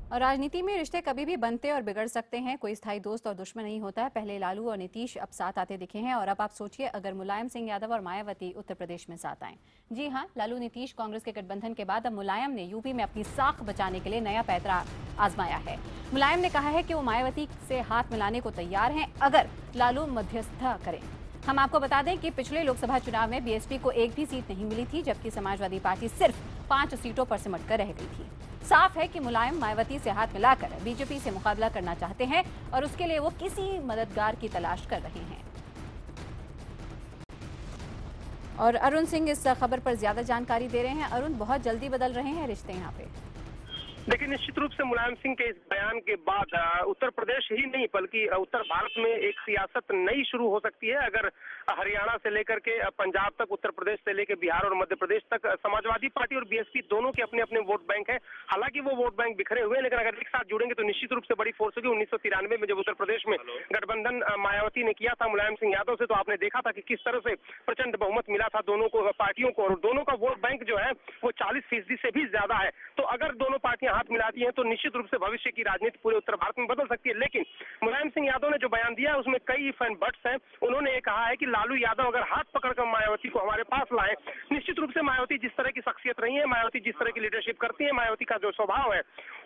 और राजनीति में रिश्ते कभी भी बनते और बिगड़ सकते हैं, कोई स्थायी दोस्त और दुश्मन नहीं होता है। पहले लालू और नीतीश अब साथ आते दिखे हैं और अब आप सोचिए अगर मुलायम सिंह यादव और मायावती उत्तर प्रदेश में साथ आएं। जी हां, लालू नीतीश कांग्रेस के गठबंधन के बाद अब मुलायम ने यूपी में अपनी साख बचाने के लिए नया पैंतरा आजमाया है। मुलायम ने कहा है कि वो मायावती से हाथ मिलाने को तैयार हैं अगर लालू मध्यस्थता करें। हम आपको बता दें कि पिछले लोकसभा चुनाव में बीएसपी को एक भी सीट नहीं मिली थी, जबकि समाजवादी पार्टी सिर्फ 5 सीटों पर सिमट कर रह गई थी। साफ है कि मुलायम मायावती से हाथ मिलाकर बीजेपी से मुकाबला करना चाहते हैं और उसके लिए वो किसी मददगार की तलाश कर रहे हैं। और अरुण सिंह इस खबर पर ज्यादा जानकारी दे रहे हैं। अरुण, बहुत जल्दी बदल रहे हैं रिश्ते यहाँ पे। देखिए, निश्चित रूप से मुलायम सिंह के इस बयान के बाद उत्तर प्रदेश ही नहीं बल्कि उत्तर भारत में एक सियासत नई शुरू हो सकती है। अगर हरियाणा से लेकर के पंजाब तक, उत्तर प्रदेश से लेकर बिहार और मध्य प्रदेश तक समाजवादी पार्टी और बीएसपी दोनों के अपने अपने वोट बैंक है। हालांकि वो वोट बैंक बिखरे हुए हैं, लेकिन अगर एक साथ जुड़ेंगे तो निश्चित रूप से बड़ी फोर्स होगी। 1993 में जब उत्तर प्रदेश में गठबंधन मायावती ने किया था मुलायम सिंह यादव से, तो आपने देखा था कि किस तरह से प्रचंड बहुमत मिला था दोनों को पार्टियों को, और दोनों का वोट बैंक जो है वो 40% से भी ज्यादा है। तो अगर दोनों पार्टियां हाथ मिलाती हैं तो निश्चित रूप से भविष्य की राजनीति पूरे उत्तर भारत में बदल सकती है। लेकिन मुलायम सिंह यादव ने जो बयान दिया है उसमें कई इफ एंड बट्स हैं। उन्होंने ये कहा है कि लालू यादव अगर हाथ पकड़कर मायावती को हमारे पास लाए, निश्चित रूप से मायावती जिस तरह की शख्सियत रही है, मायावती जिस तरह की लीडरशिप करती है, मायावती का जो स्वभाव है,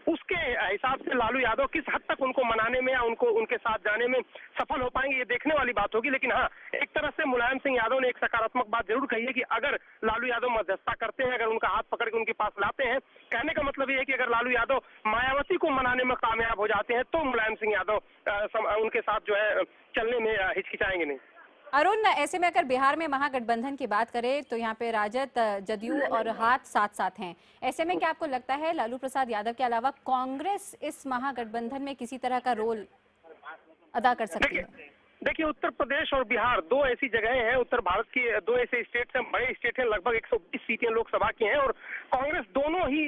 उसके हिसाब से लालू यादव किस हद तक उनको मनाने में या उनको उनके साथ जाने में सफल हो पाएंगे, ये देखने वाली बात होगी। लेकिन हाँ, एक तरह से मुलायम सिंह यादव ने एक सकारात्मक बात जरूर कही है कि अगर लालू यादव मध्यस्थता करते हैं, अगर उनका हाथ पकड़ के उनके पास लाते हैं, कहने का मतलब ये है कि अगर लालू यादव मायावती को मनाने में कामयाब हो जाते हैं तो मुलायम सिंह यादव उनके साथ जो है चलने में हिचकिचाएंगे नहीं। अरुण, ऐसे में अगर बिहार में महागठबंधन की बात करें तो यहाँ पे राजद, जदयू और हाथ साथ साथ हैं। ऐसे में क्या आपको लगता है लालू प्रसाद यादव के अलावा कांग्रेस इस महागठबंधन में किसी तरह का रोल अदा कर सकती है? देखिए, उत्तर प्रदेश और बिहार दो ऐसी जगहें हैं, उत्तर भारत की दो ऐसे स्टेट हैं, बड़े स्टेट हैं, लगभग 120 सीटें लोकसभा की हैं, और कांग्रेस दोनों ही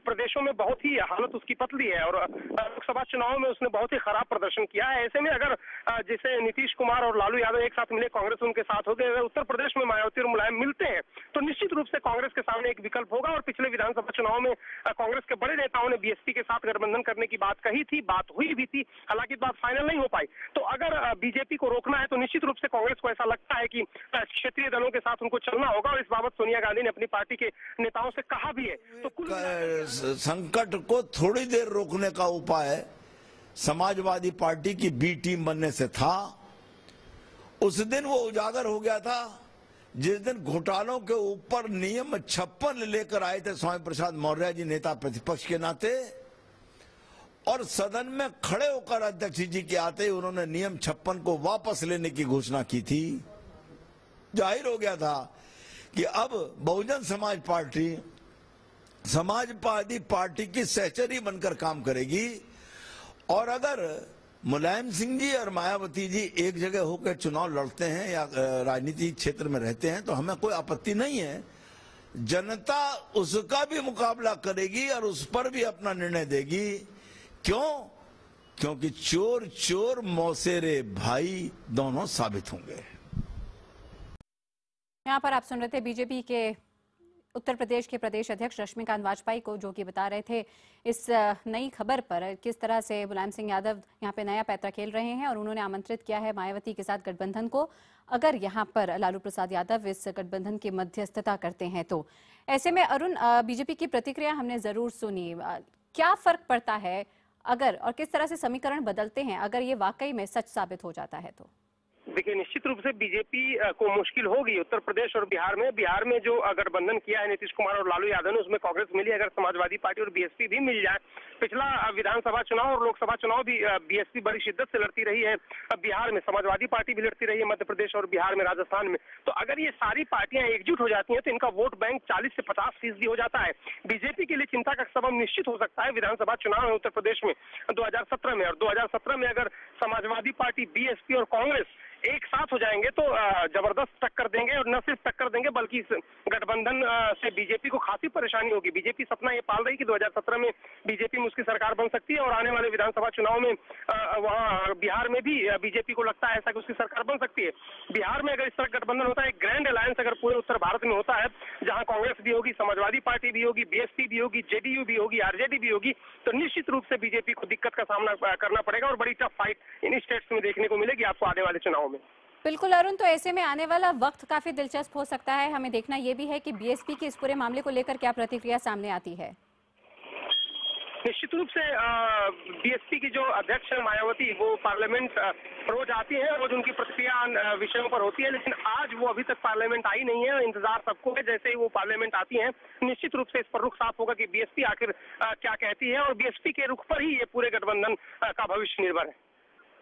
प्रदेशों में बहुत ही हालत उसकी पतली है और लोकसभा चुनाव में उसने बहुत ही खराब प्रदर्शन किया है। ऐसे में अगर जैसे नीतीश कुमार और लालू यादव एक साथ मिले, कांग्रेस उनके साथ हो गए, अगर उत्तर प्रदेश में मायावती और मुलायम मिलते हैं तो निश्चित रूप से कांग्रेस के सामने एक विकल्प होगा। और पिछले विधानसभा चुनाव में कांग्रेस के बड़े नेताओं ने बीएसपी के साथ गठबंधन करने की बात कही थी, बात हुई भी थी, हालांकि बात फाइनल नहीं हो पाई। तो अगर बीजेपी को रोकना है तो निश्चित रूप से कांग्रेस को ऐसा लगता है कि क्षेत्रीय दलों के साथ उनको चलना होगा, और इस बाबत सोनिया गांधी ने अपनी पार्टी के नेताओं से कहा भी है। तो कुल संकट को थोड़ी देर रोकने का उपाय समाजवादी पार्टी की बी टीम बनने से था। उस दिन वो उजागर हो गया था जिस दिन घोटालों के ऊपर नियम 56 लेकर आए थे स्वामी प्रसाद मौर्य जी, नेता प्रतिपक्ष के नाते, और सदन में खड़े होकर अध्यक्ष जी के आते उन्होंने नियम 56 को वापस लेने की घोषणा की थी। जाहिर हो गया था कि अब बहुजन समाज पार्टी समाजवादी पार्टी की सहचरी बनकर काम करेगी, और अगर मुलायम सिंह जी और मायावती जी एक जगह होकर चुनाव लड़ते हैं या राजनीति क्षेत्र में रहते हैं तो हमें कोई आपत्ति नहीं है। जनता उसका भी मुकाबला करेगी और उस पर भी अपना निर्णय देगी। क्यों? क्योंकि चोर चोर मौसेरे भाई दोनों साबित होंगे। यहाँ पर आप सुन रहे थे बीजेपी के उत्तर प्रदेश के प्रदेश अध्यक्ष रश्मिकांत वाजपेयी को, जो कि बता रहे थे इस नई खबर पर किस तरह से मुलायम सिंह यादव यहाँ पे नया पैंतरा खेल रहे हैं और उन्होंने आमंत्रित किया है मायावती के साथ गठबंधन को, अगर यहाँ पर लालू प्रसाद यादव इस गठबंधन की मध्यस्थता करते हैं तो। ऐसे में अरुण, बीजेपी की प्रतिक्रिया हमने जरूर सुनी, क्या फर्क पड़ता है अगर और किस तरह से समीकरण बदलते हैं अगर ये वाकई में सच साबित हो जाता है तो? देखिए, निश्चित रूप से बीजेपी को मुश्किल होगी उत्तर प्रदेश और बिहार में जो गठबंधन किया है नीतीश कुमार और लालू यादव ने, उसमें कांग्रेस मिली, अगर समाजवादी पार्टी और बीएसपी भी मिल जाए। पिछला विधानसभा चुनाव और लोकसभा चुनाव भी बीएसपी बड़ी शिद्दत से लड़ती रही है, बिहार में समाजवादी पार्टी भी लड़ती रही है, मध्य प्रदेश और बिहार में, राजस्थान में। तो अगर ये सारी पार्टियां एकजुट हो जाती हैं तो इनका वोट बैंक 40 से 50% हो जाता है। बीजेपी के लिए चिंता का सबब निश्चित हो सकता है विधानसभा चुनाव है उत्तर प्रदेश में 2017 में, और 2017 में अगर समाजवादी पार्टी, बीएसपी और कांग्रेस एक साथ हो जाएंगे तो जबरदस्त टक्कर देंगे, और न सिर्फ टक्कर देंगे बल्कि इस गठबंधन से बीजेपी को खासी परेशानी होगी। बीजेपी सपना ये पाल रही कि 2017 में बीजेपी में उसकी सरकार बन सकती है, और आने वाले विधानसभा चुनाव में वहां बिहार में भी बीजेपी को लगता है ऐसा कि उसकी सरकार बन सकती है। बिहार में अगर इस तरह गठबंधन होता है, एक ग्रैंड अलायंस अगर पूरे उत्तर भारत में होता है, जहां कांग्रेस भी होगी, समाजवादी पार्टी भी होगी, बीएसपी भी होगी, जेडीयू भी होगी, आरजेडी भी होगी, तो निश्चित रूप से बीजेपी को दिक्कत का सामना करना पड़ेगा और बड़ी टफ फाइट इन स्टेट्स में देखने को मिलेगी आपको आने वाले चुनाव में। बिल्कुल अरुण, तो ऐसे में आने वाला वक्त काफी दिलचस्प हो सकता है। हमें देखना यह भी है कि बीएसपी की इस पूरे मामले को लेकर क्या प्रतिक्रिया सामने आती है। निश्चित रूप से बीएसपी की जो अध्यक्ष है मायावती, वो पार्लियामेंट रोज आती है, रोज उनकी प्रतिक्रिया विषयों पर होती है, लेकिन आज वो अभी तक पार्लियामेंट आई नहीं है। इंतजार सबको है, जैसे ही वो पार्लियामेंट आती है निश्चित रूप से इस पर रुख साफ होगा कि बीएसपी आखिर क्या कहती है, और बीएसपी के रुख पर ही ये पूरे गठबंधन का भविष्य निर्भर है।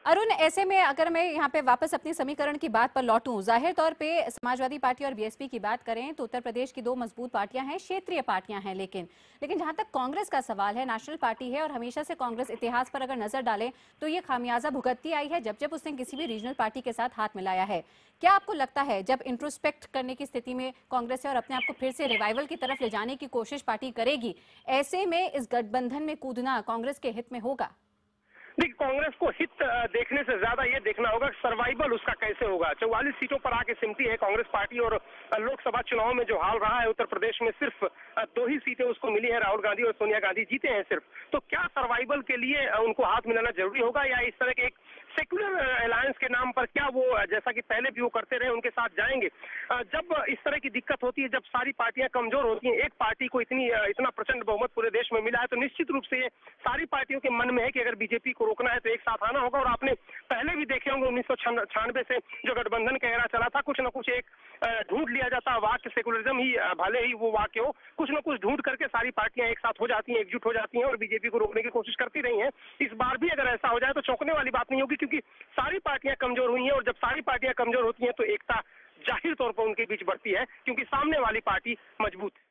अरुण, ऐसे में अगर मैं यहाँ पे वापस अपनी समीकरण की बात पर लौटूं, जाहिर तौर पे समाजवादी पार्टी और बीएसपी की बात करें तो उत्तर प्रदेश की दो मजबूत पार्टियां हैं, क्षेत्रीय पार्टियां हैं, लेकिन जहां तक कांग्रेस का सवाल है, नेशनल पार्टी है और हमेशा से कांग्रेस इतिहास पर अगर नजर डालें तो ये खामियाजा भुगतती आई है जब जब उसने किसी भी रीजनल पार्टी के साथ हाथ मिलाया है। क्या आपको लगता है जब इंट्रोस्पेक्ट करने की स्थिति में कांग्रेस है और अपने आप को फिर से रिवाइवल की तरफ ले जाने की कोशिश पार्टी करेगी, ऐसे में इस गठबंधन में कूदना कांग्रेस के हित में होगा? देखिए, कांग्रेस को हित देखने से ज्यादा ये देखना होगा सर्वाइवल उसका कैसे होगा। 44 सीटों पर आके सिमटी है कांग्रेस पार्टी, और लोकसभा चुनाव में जो हाल रहा है उत्तर प्रदेश में सिर्फ 2 ही सीटें उसको मिली है, राहुल गांधी और सोनिया गांधी जीते हैं सिर्फ। तो क्या सर्वाइवल के लिए उनको हाथ मिलाना जरूरी होगा, या इस तरह के एक सेक्युलर अलायंस के नाम पर क्या वो जैसा कि पहले भी वो करते रहे उनके साथ जाएंगे? जब इस तरह की दिक्कत होती है, जब सारी पार्टियां कमजोर होती हैं, एक पार्टी को इतना प्रचंड बहुमत पूरे देश में मिला है, तो निश्चित रूप से ये सारी पार्टियों के मन में है कि अगर बीजेपी को रोकना है तो एक साथ आना होगा। और आपने पहले भी देखे होंगे 1996 से जो गठबंधन का एरा चला था, कुछ न कुछ एक ढूंढ लिया जाता वाक्य, सेकुलरिज्म ही भले ही वो वाक्य हो, कुछ न कुछ ढूंढ करके सारी पार्टियां एक साथ हो जाती हैं, एकजुट हो जाती हैं और बीजेपी को रोकने की कोशिश करती रही हैं। इस बार भी अगर ऐसा हो जाए तो चौंकने वाली बात नहीं होगी, क्योंकि सारी पार्टियां कमजोर हुई हैं, और जब सारी पार्टियां कमजोर होती हैं तो एकता जाहिर तौर पर उनके बीच बढ़ती है, क्योंकि सामने वाली पार्टी मजबूत है।